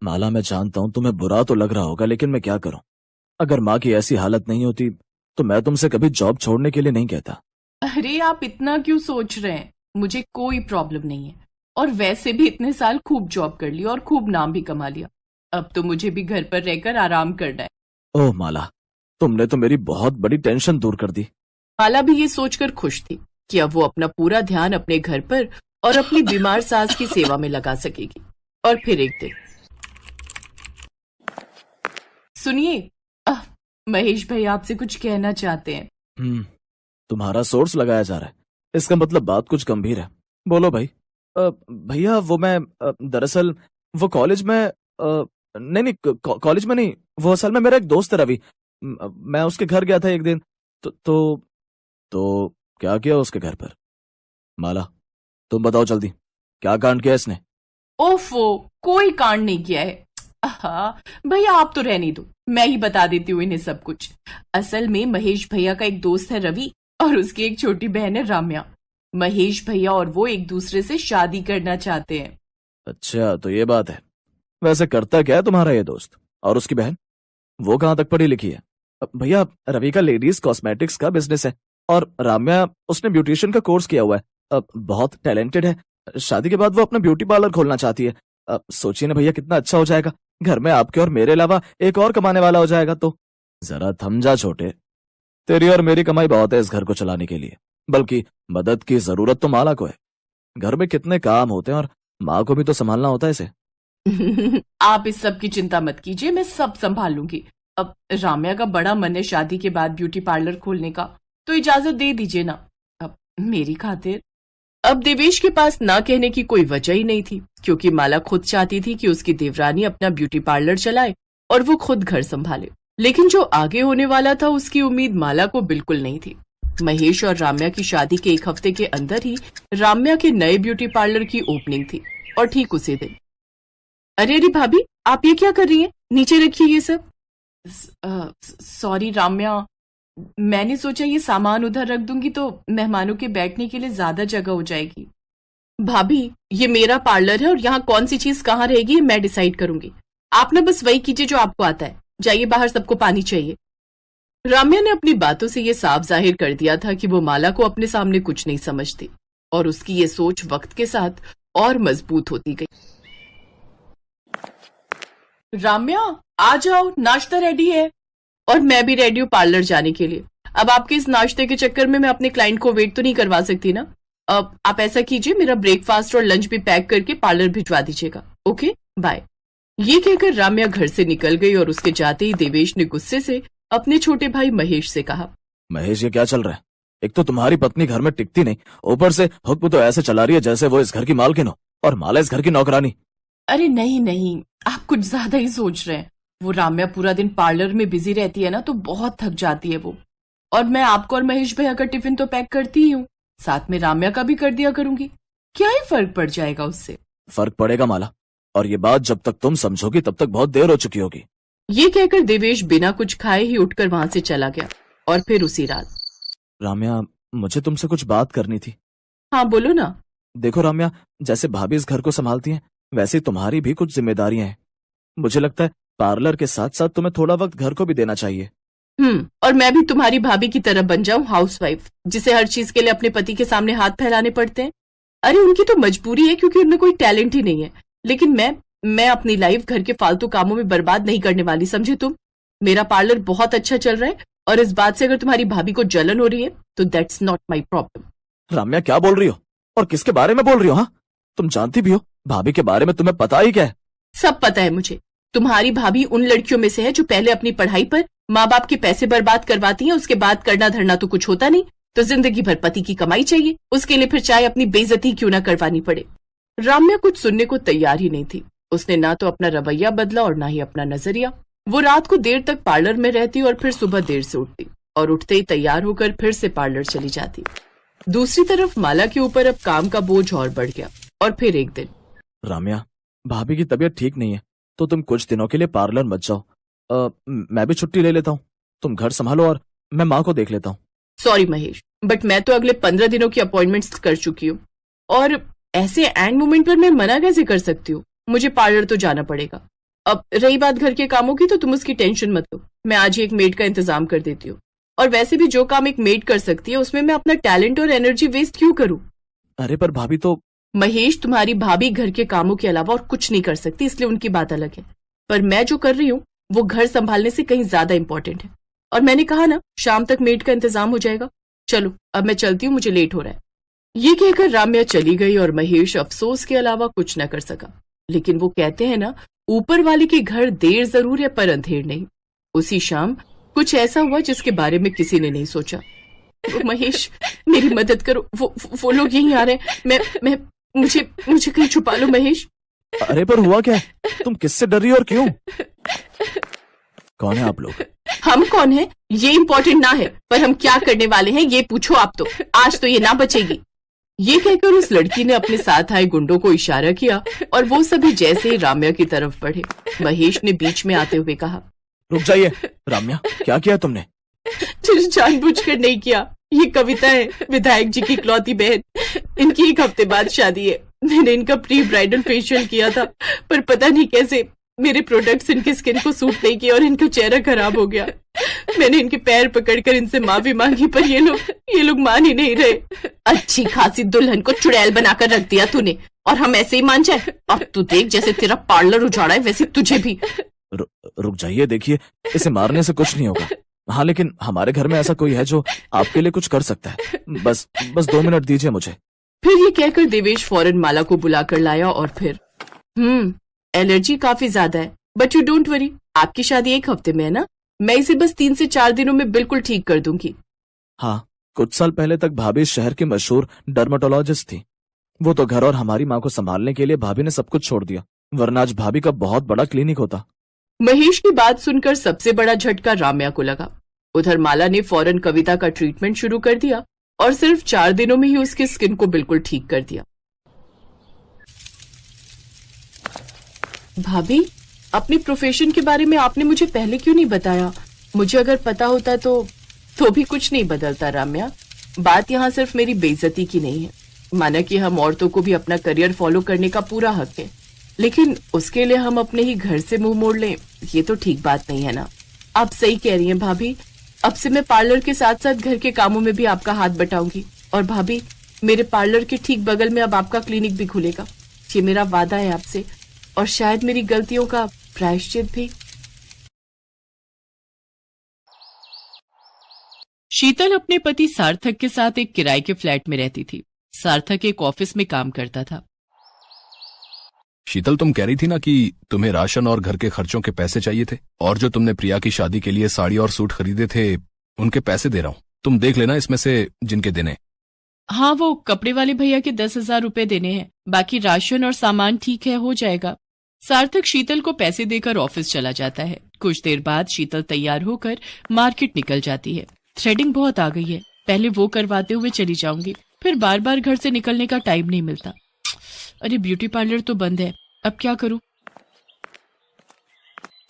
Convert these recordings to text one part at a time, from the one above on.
माला, मैं जानता हूँ तुम्हें बुरा तो लग रहा होगा, लेकिन मैं क्या करूँ। अगर माँ की ऐसी हालत नहीं होती तो मैं तुमसे कभी जॉब छोड़ने के लिए नहीं कहता। अरे आप इतना क्यों सोच रहे हैं, मुझे कोई प्रॉब्लम नहीं है। और वैसे भी इतने साल खूब जॉब कर ली और खूब नाम भी कमा लिया। अब तो मुझे भी घर पर रहकर आराम करना है। ओह माला, तुमने तो मेरी बहुत बड़ी टेंशन दूर कर दी। माला भी ये सोचकर खुश थी कि अब वो अपना पूरा ध्यान अपने घर पर और अपनी बीमार सास की सेवा में लगा सकेगी। और फिर एक दिन, सुनिए, महेश भाई आपसे कुछ कहना चाहते हैं। तुम्हारा सोर्स लगाया जा रहा है, इसका मतलब बात कुछ गंभीर है। बोलो भाई। भैया वो मैं दरअसल वो कॉलेज में नहीं कॉलेज में नहीं, वो असल में मेरा एक दोस्त है रवि। मैं उसके घर गया था एक दिन। तो क्या किया उसके घर पर? माला, तुम बताओ जल्दी, क्या कांड किया इसने? ओफो, कोई कांड नहीं किया है। भैया आप तो रहने दो, मैं ही बता देती हूँ इन्हें सब कुछ। असल में महेश भैया का एक दोस्त है रवि और उसकी एक छोटी बहन है राम्या। महेश भैया और वो एक दूसरे से शादी करना चाहते हैं। अच्छा, तो ये बात है। वैसे करता क्या है तुम्हारा ये दोस्त? और उसकी बहन, वो कहाँ तक पढ़ी लिखी है? भैया रवि का लेडीज कॉस्मेटिक्स का बिजनेस है और राम्या उसने ब्यूटिशियन का कोर्स किया हुआ है। बहुत टैलेंटेड है। शादी के बाद वो अपना ब्यूटी पार्लर खोलना चाहती है। सोचिए ना भैया, कितना अच्छा हो जाएगा। घर में आपके और मेरे अलावा एक और कमाने वाला हो जाएगा। तो जरा थम जा छोटे, तेरी और मेरी कमाई बहुत है इस घर को चलाने के लिए, बल्कि मदद की जरूरत तो माला को है। घर में कितने काम होते हैं और माँ को भी तो संभालना होता है इसे। आप इस सब की चिंता मत कीजिए, मैं सब संभाल लूंगी। अब राम्या का बड़ा मन है शादी के बाद ब्यूटी पार्लर खोलने का, तो इजाजत दे दीजिए ना अब मेरी खातिर। अब देवेश के पास ना कहने की कोई वजह ही नहीं थी, क्योंकि माला खुद चाहती थी कि उसकी देवरानी अपना ब्यूटी पार्लर चलाए और वो खुद घर संभाले। लेकिन जो आगे होने वाला था उसकी उम्मीद माला को बिल्कुल नहीं थी। महेश और राम्या की शादी के एक हफ्ते के अंदर ही राम्या के नए ब्यूटी पार्लर की ओपनिंग थी। और ठीक उसी दिन, अरे अरे भाभी, आप ये क्या कर रही हैं? नीचे रखिए ये सब। सॉरी राम्या, मैंने सोचा ये सामान उधर रख दूंगी तो मेहमानों के बैठने के लिए ज्यादा जगह हो जाएगी। भाभी, ये मेरा पार्लर है और यहाँ कौन सी चीज कहाँ रहेगी मैं डिसाइड करूंगी। आप ना बस वही कीजिए जो आपको आता है। जाइए बाहर, सबको पानी चाहिए। राम्या ने अपनी बातों से ये साफ जाहिर कर दिया था कि वो माला को अपने सामने कुछ नहीं समझती और उसकी ये सोच वक्त के साथ और मजबूत होती गई। राम्या, आ जाओ, नाश्ता रेडी है। और मैं भी रेडी हूँ पार्लर जाने के लिए। अब आपके इस नाश्ते के चक्कर में मैं अपने क्लाइंट को वेट तो नहीं करवा सकती ना। अब आप ऐसा कीजिए, मेरा ब्रेकफास्ट और लंच भी पैक करके पार्लर भिजवा दीजिएगा। Okay, bye. ये कहकर राम्या घर से निकल गई और उसके जाते ही देवेश ने गुस्से से अपने छोटे भाई महेश से कहा, महेश, ये क्या चल रहा है? एक तो तुम्हारी पत्नी घर में टिकती नहीं, ऊपर से हुक्म तो ऐसे चला रही है जैसे वो इस घर की मालकिन हो और माला इस घर की नौकरानी। अरे नहीं नहीं, आप कुछ ज्यादा ही सोच रहे हैं। वो राम्या पूरा दिन पार्लर में बिजी रहती है ना, तो बहुत थक जाती है वो। और मैं आपको और महेश भैया का टिफिन तो पैक करती ही हूँ, साथ में राम्या का भी कर दिया करूंगी। क्या ही फर्क पड़ जाएगा उससे? फर्क पड़ेगा माला, और ये बात जब तक तुम समझोगी तब तक बहुत देर हो चुकी होगी। ये कहकर देवेश बिना कुछ खाए ही उठकर वहां से चला गया। और फिर उसी रात, राम्या, मुझे तुमसे कुछ बात करनी थी। हाँ बोलो ना। देखो राम्या, जैसे भाभी इस घर को संभालती हैं, वैसे तुम्हारी भी कुछ जिम्मेदारियां हैं। मुझे लगता है पार्लर के साथ साथ तुम्हें थोड़ा वक्त घर को भी देना चाहिए। और मैं भी तुम्हारी भाभी की तरह बन जाऊं हाउसवाइफ, जिसे हर चीज के लिए अपने पति के सामने हाथ फैलाने पड़ते हैं। अरे उनकी तो मजबूरी है, क्योंकि उनमें कोई टैलेंट ही नहीं है। लेकिन मैं अपनी लाइफ घर के फालतू कामों में बर्बाद नहीं करने वाली, समझे तुम? मेरा पार्लर बहुत अच्छा चल रहा है और इस बात से अगर तुम्हारी भाभी को जलन हो रही है तो that's not my problem. Ramya, क्या बोल रही हो और किसके बारे में बोल रही हो? हाँ, तुम जानती भी हो भाभी के बारे में तुम्हें पता ही क्या है? सब पता है मुझे। तुम्हारी भाभी उन लड़कियों में से है जो पहले अपनी पढ़ाई पर माँ बाप के पैसे बर्बाद करवाती हैं, उसके बाद करना धरना तो कुछ होता नहीं, तो जिंदगी भर पति की कमाई चाहिए, उसके लिए फिर चाहे अपनी बेइज्जती क्यों ना करवानी पड़े। राम्या कुछ सुनने को तैयार ही नहीं थी। उसने ना तो अपना रवैया बदला और ना ही अपना नजरिया। वो रात को देर तक पार्लर में रहती और फिर सुबह देर से उठती और उठते ही तैयार होकर फिर से पार्लर चली जाती। दूसरी तरफ माला के ऊपर अब काम का बोझ और बढ़ गया। और फिर एक दिन, राम्या, भाभी की तबीयत ठीक नहीं है, तो तुम कुछ दिनों के लिए पार्लर मत जाओ। मैं भी छुट्टी ले लेता हूँ, तुम घर संभालो और मैं माँ को देख लेता हूँ। सॉरी महेश, बट मैं तो अगले 15 दिनों की अपॉइंटमेंट्स कर चुकी हूँ और ऐसे एंड मोमेंट पर मैं मना कैसे कर सकती हूँ? मुझे पार्लर तो जाना पड़ेगा। अब रही बात घर के कामों की, तो तुम उसकी टेंशन मत लो, मैं आज ही एक मेड का इंतजाम कर देती हूँ। और वैसे भी जो काम एक मेड कर सकती है उसमें मैं अपना टैलेंट और एनर्जी वेस्ट क्यों करूं? अरे पर भाभी तो। महेश, तुम्हारी भाभी घर के कामों के अलावा और कुछ नहीं कर सकती, इसलिए उनकी बात अलग है। पर मैं जो कर रही हूँ वो घर संभालने से कहीं ज्यादा इंपॉर्टेंट है। और मैंने कहा ना, शाम तक मेड का इंतजाम हो जाएगा। चलो अब मैं चलती हूँ, मुझे लेट हो रहा है। ये कहकर राम्या चली गई और महेश अफसोस के अलावा कुछ न कर सका। लेकिन वो कहते हैं ना, ऊपर वाले के घर देर जरूर है पर अंधेर नहीं। उसी शाम कुछ ऐसा हुआ जिसके बारे में किसी ने नहीं सोचा। महेश, मेरी मदद करो, वो लोग यहीं आ रहे हैं। मैं मुझे कहीं छुपा लो महेश। अरे पर हुआ क्या? तुम किससे डर रही हो और क्यों? कौन है आप लोग? हम कौन है ये इम्पोर्टेंट ना है, पर हम क्या करने वाले हैं ये पूछो आप तो। आज तो ये ना बचेगी। ये कहकर उस लड़की ने अपने साथ आए गुंडों को इशारा किया और वो सभी जैसे ही राम्या की तरफ बढ़े, महेश ने बीच में आते हुए कहा, रुक जाइए। राम्या, क्या किया तुमने? जानबूझकर नहीं किया। ये कविता है, विधायक जी की इकलौती बहन। इनकी एक हफ्ते बाद शादी है। मैंने इनका प्री ब्राइडल फेशियल किया था, पर पता नहीं कैसे मेरे प्रोडक्ट्स इनकी स्किन को सूट नहीं किया और इनका चेहरा खराब हो गया। मैंने इनके पैर पकड़कर इनसे माफी मांगी, पर ये लोग मान ही नहीं रहे। अच्छी खासी दुल्हन को चुड़ैल बनाकर रख दिया तूने, और हम ऐसे ही मान जाए? अब तू देख, जैसे तेरा पार्लर उजाड़ा है वैसे तुझे भी। रुक जाइए, देखिए इसे मारने से कुछ नहीं होगा। हाँ, लेकिन हमारे घर में ऐसा कोई है जो आपके लिए कुछ कर सकता है। बस 2 मिनट दीजिए मुझे। फिर ये कहकर देवेश फौरन माला को बुलाकर लाया और फिर एलर्जी काफी ज्यादा है, बट यू डोंट वरी, आपकी शादी 1 हफ्ते में है ना, मैं इसे बस 3 से 4 दिनों में बिल्कुल ठीक कर दूंगी। हाँ, कुछ साल पहले तक भाभी शहर की मशहूर डर्मेटोलॉजिस्ट थी। वो तो घर और हमारी माँ को संभालने के लिए भाभी ने सब कुछ छोड़ दिया, वरना आज भाभी का बहुत बड़ा क्लिनिक होता। महेश की बात सुनकर सबसे बड़ा झटका राम्या को लगा। उधर माला ने फौरन कविता का ट्रीटमेंट शुरू कर दिया और सिर्फ 4 दिनों में ही उसकी स्किन को बिल्कुल ठीक कर दिया। भाभी, अपनी प्रोफेशन के बारे में आपने मुझे पहले क्यों नहीं बताया? मुझे अगर पता होता तो भी कुछ नहीं बदलता राम्या। बात यहाँ सिर्फ मेरी बेइज्जती की नहीं है। माना कि हम औरतों को भी अपना करियर फॉलो करने का पूरा हक है, लेकिन उसके लिए हम अपने ही घर से मुंह मोड़ लें, ये तो ठीक बात नहीं है ना। आप सही कह रही हैं भाभी, अब से मैं पार्लर के साथ साथ घर के कामों में भी आपका हाथ बटाऊंगी। और भाभी, मेरे पार्लर के ठीक बगल में अब आपका क्लिनिक भी खुलेगा। ये मेरा वादा है आपसे, और शायद मेरी गलतियों का प्रायश्चित भी। शीतल अपने पति सार्थक के साथ एक किराए के फ्लैट में रहती थी। सार्थक एक ऑफिस में काम करता था। शीतल, तुम कह रही थी ना कि तुम्हें राशन और घर के खर्चों के पैसे चाहिए थे, और जो तुमने प्रिया की शादी के लिए साड़ी और सूट खरीदे थे उनके पैसे दे रहा हूँ, तुम देख लेना इसमें से जिनके देने। हाँ, वो कपड़े वाले भैया के 10,000 रुपए देने हैं, बाकी राशन और सामान ठीक है, हो जाएगा। सार्थक शीतल को पैसे देकर ऑफिस चला जाता है। कुछ देर बाद शीतल तैयार होकर मार्केट निकल जाती है। थ्रेडिंग बहुत आ गई है, पहले वो करवाते हुए चली जाऊंगी, फिर बार बार घर से निकलने का टाइम नहीं मिलता। अरे ब्यूटी पार्लर तो बंद है, अब क्या करूं?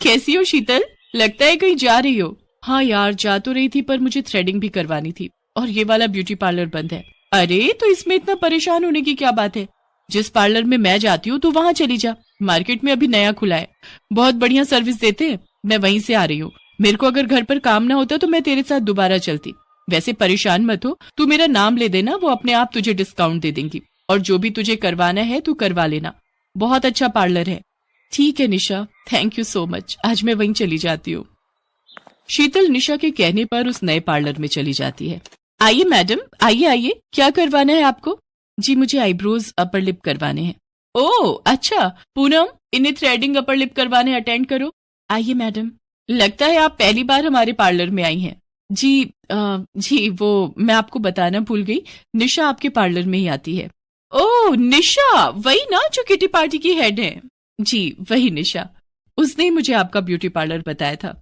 कैसी हो शीतल? लगता है कहीं जा रही हो। हाँ यार, जा तो रही थी, पर मुझे थ्रेडिंग भी करवानी थी, और ये वाला ब्यूटी पार्लर बंद है। अरे तो इसमें इतना परेशान होने की क्या बात है? जिस पार्लर में मैं जाती हूँ तो वहां चली जा, मार्केट में अभी नया खुला है, बहुत बढ़िया सर्विस देते हैं। मैं वहीं से आ रही हूँ। मेरे को अगर घर पर काम ना होता तो मैं तेरे साथ दोबारा चलती। वैसे परेशान मत हो, तू मेरा नाम ले देना, वो अपने आप तुझे डिस्काउंट दे देंगी, और जो भी तुझे करवाना है तू करवा लेना। बहुत अच्छा पार्लर है। ठीक है निशा, थैंक यू सो मच, आज मैं वहीं चली जाती हूँ। शीतल निशा के कहने पर उस नए पार्लर में चली जाती है। आइए मैडम, आइए आइए, क्या करवाना है आपको? जी, मुझे आईब्रोज अपर लिप करवाने हैं। ओह अच्छा, पूनम, इन्हें थ्रेडिंग अपर लिप करवाने अटेंड करो। आइए मैडम, लगता है आप पहली बार हमारे पार्लर में आई हैं। जी वो मैं आपको बताना भूल गई, निशा आपके पार्लर में ही आती है। ओह निशा, वही ना जो किटी पार्टी की हेड है? जी वही निशा, उसने ही मुझे आपका ब्यूटी पार्लर बताया था।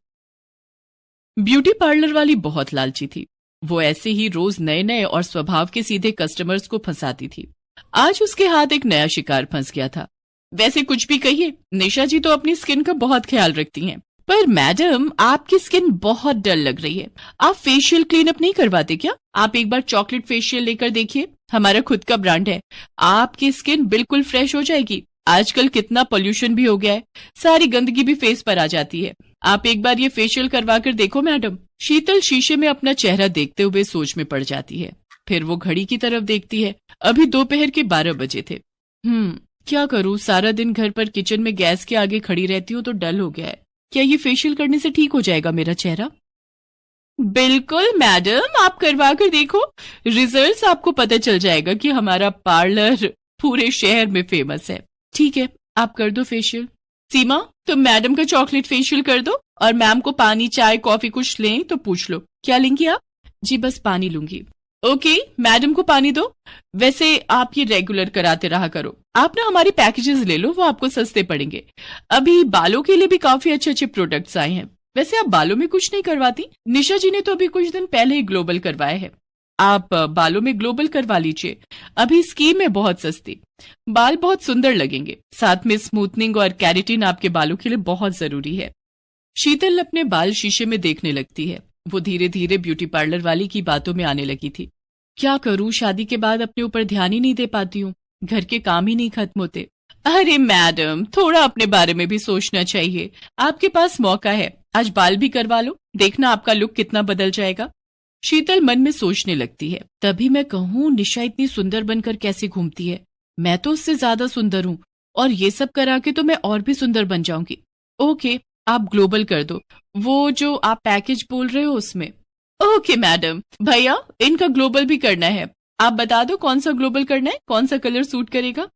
ब्यूटी पार्लर वाली बहुत लालची थी। वो ऐसे ही रोज नए नए और स्वभाव के सीधे कस्टमर्स को फंसाती थी। आज उसके हाथ एक नया शिकार फंस गया था। वैसे कुछ भी कहिए, निशा जी तो अपनी स्किन का बहुत ख्याल रखती हैं, पर मैडम आपकी स्किन बहुत डल लग रही है। आप फेशियल क्लीन अप नहीं करवाते क्या? आप एक बार चॉकलेट फेशियल लेकर देखिए, हमारा खुद का ब्रांड है, आपकी स्किन बिल्कुल फ्रेश हो जाएगी। आजकल कितना पोल्यूशन भी हो गया है, सारी गंदगी भी फेस पर आ जाती है। आप एक बार ये फेशियल करवा कर देखो मैडम। शीतल शीशे में अपना चेहरा देखते हुए सोच में पड़ जाती है। फिर वो घड़ी की तरफ देखती है। अभी दोपहर के 12 बजे थे। क्या करूं, सारा दिन घर पर किचन में गैस के आगे खड़ी रहती हूँ तो डल हो गया है। क्या ये फेशियल करने से ठीक हो जाएगा मेरा चेहरा? बिल्कुल मैडम, आप करवा कर देखो, रिजल्ट्स आपको पता चल जाएगा कि हमारा पार्लर पूरे शहर में फेमस है। ठीक है, आप कर दो फेशियल। सीमा, तुम मैडम का चॉकलेट फेशियल कर दो, और मैम को पानी चाय कॉफी कुछ लें तो पूछ लो। क्या लेंगी आप? जी बस पानी लूंगी। ओके, मैडम को पानी दो। वैसे आप ये रेगुलर कराते रहा करो। आप ना हमारी पैकेजेस ले लो, वो आपको सस्ते पड़ेंगे। अभी बालों के लिए भी काफी अच्छे अच्छे प्रोडक्ट्स आए हैं। वैसे आप बालों में कुछ नहीं करवाती? निशा जी ने तो अभी कुछ दिन पहले ही ग्लोबल करवाया है। आप बालों में ग्लोबल करवा लीजिए, अभी स्कीम है बहुत सस्ती। बाल बहुत सुंदर लगेंगे, साथ में स्मूथनिंग और कैरेटिन आपके बालों के लिए बहुत जरूरी है। शीतल अपने बाल शीशे में देखने लगती है। वो धीरे धीरे ब्यूटी पार्लर वाली की बातों में आने लगी थी। क्या करूं, शादी के बाद अपने ऊपर ध्यान ही नहीं दे पाती हूँ, घर के काम ही नहीं खत्म होते। अरे मैडम, थोड़ा अपने बारे में भी सोचना चाहिए। आपके पास मौका है, आज बाल भी करवा लो, देखना आपका लुक कितना बदल जाएगा। शीतल मन में सोचने लगती है। तभी मैं कहूँ, निशा इतनी सुंदर बनकर कैसे घूमती है? मैं तो उससे ज्यादा सुंदर हूँ, और ये सब करा के तो मैं और भी सुंदर बन जाऊंगी। ओके, आप ग्लोबल कर दो, वो जो आप पैकेज बोल रहे हो उसमें। Okay madam. भैया, इनका ग्लोबल भी करना है, आप बता दो कौन सा ग्लोबल करना है, कौन सा कलर सूट करेगा।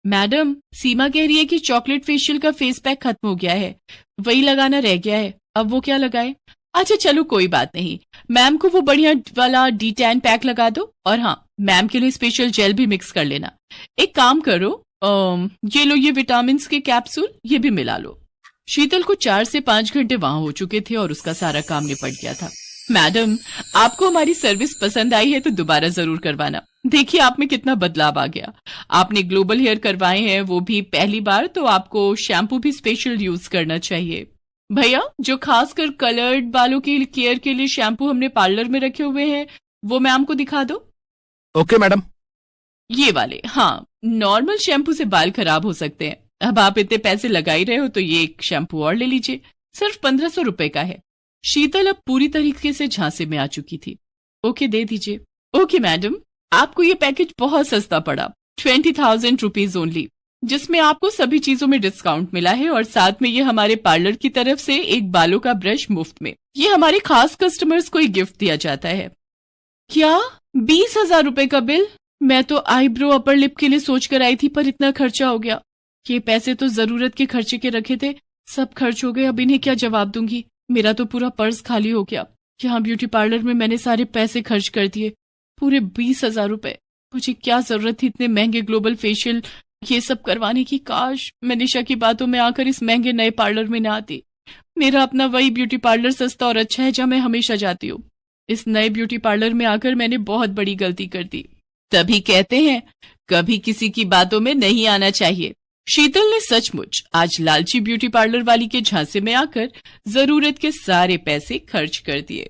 मैडम, सीमा कह रही है कि चॉकलेट फेशियल का फेस पैक खत्म हो गया है, वही लगाना रह गया है, अब वो क्या लगाए? अच्छा चलो कोई बात नहीं, मैम को वो बढ़िया वाला D10 पैक लगा दो, और हाँ, मैम के लिए स्पेशल जेल भी मिक्स कर लेना। एक काम करो, ये लो, ये विटामिन के कैप्सूल, ये भी मिला लो। शीतल को 4 से 5 घंटे वहां हो चुके थे और उसका सारा काम निपट गया था। मैडम, आपको हमारी सर्विस पसंद आई है तो दोबारा जरूर करवाना। देखिए आप में कितना बदलाव आ गया। आपने ग्लोबल हेयर करवाए हैं, वो भी पहली बार, तो आपको शैम्पू भी स्पेशल यूज करना चाहिए। भैया, जो खासकर कलर्ड बालों की केयर के लिए शैम्पू हमने पार्लर में रखे हुए हैं, वो मैम को दिखा दो। Okay madam. ये वाले, हाँ, नॉर्मल शैम्पू से बाल खराब हो सकते हैं। अब आप इतने पैसे लगा ही रहे हो तो ये एक शैम्पू और ले लीजिए, सिर्फ 1500 रुपए का है। शीतल अब पूरी तरीके से झांसे में आ चुकी थी। ओके, दे दीजिए। ओके मैडम, आपको ये पैकेज बहुत सस्ता पड़ा, 20,000 रुपीज ओनली, जिसमें आपको सभी चीजों में डिस्काउंट मिला है, और साथ में ये हमारे पार्लर की तरफ से एक बालों का ब्रश मुफ्त में। ये हमारे खास कस्टमर्स को ही गिफ्ट दिया जाता है। क्या 20,000 रुपए का बिल? मैं तो आईब्रो अपर लिप के लिए सोच कर आई थी, पर इतना खर्चा हो गया। ये पैसे तो जरूरत के खर्चे के रखे थे, सब खर्च हो गए, अब इन्हें क्या जवाब दूंगी? मेरा तो पूरा पर्स खाली हो गया। यहाँ ब्यूटी पार्लर में मैंने सारे पैसे खर्च कर दिए, पूरे 20,000 रुपए। मुझे क्या जरूरत थी इतने महंगे ग्लोबल फेशियल ये सब करवाने की? काश मैं निशा की बातों में आकर इस महंगे नए पार्लर में ना आती। मेरा अपना वही ब्यूटी पार्लर सस्ता और अच्छा है जहाँ मैं हमेशा जाती हूँ। इस नए ब्यूटी पार्लर में आकर मैंने बहुत बड़ी गलती कर दी। तभी कहते हैं, कभी किसी की बातों में नहीं आना चाहिए। शीतल ने सचमुच आज लालची ब्यूटी पार्लर वाली के झांसे में आकर जरूरत के सारे पैसे खर्च कर दिए।